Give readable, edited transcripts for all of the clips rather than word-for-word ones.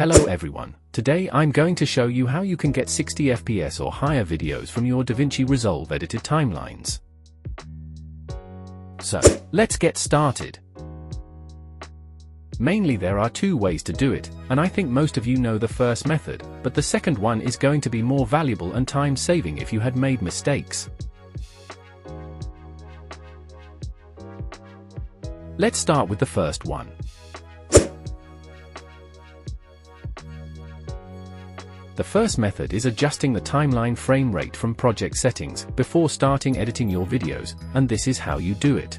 Hello everyone, today I'm going to show you how you can get 60 FPS or higher videos from your Davinci Resolve edited timelines. So, let's get started. Mainly there are two ways to do it, and I think most of you know the first method, but the second one is going to be more valuable and time-saving if you had made mistakes. Let's start with the first one. The first method is adjusting the timeline frame rate from project settings before starting editing your videos, and this is how you do it.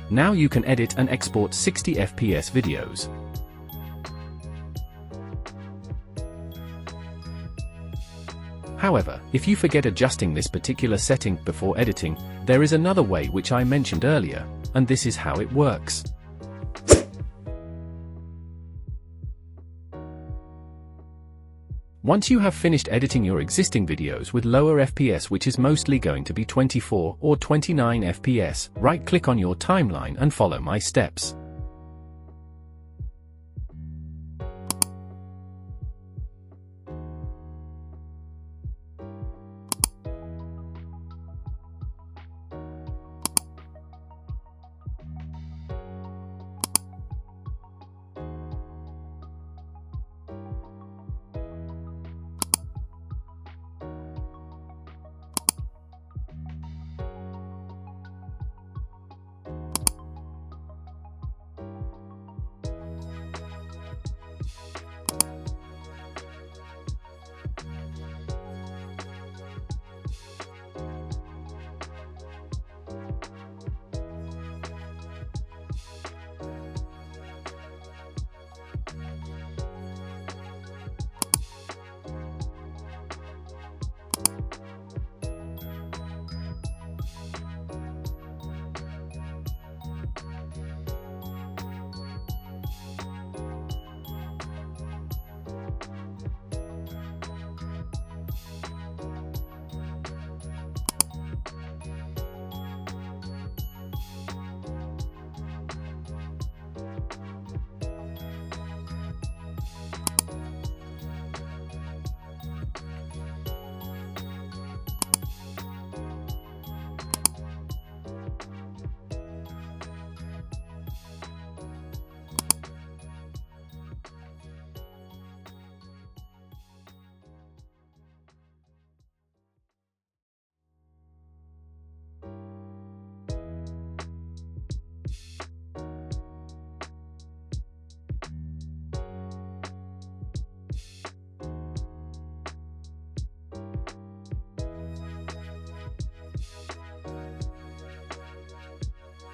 Now you can edit and export 60 FPS videos. However, if you forget adjusting this particular setting before editing, there is another way which I mentioned earlier, and this is how it works. Once you have finished editing your existing videos with lower FPS, which is mostly going to be 24 or 29 FPS, right-click on your timeline and follow my steps.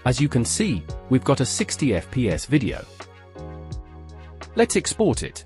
As you can see, we've got a 60 FPS video. Let's export it.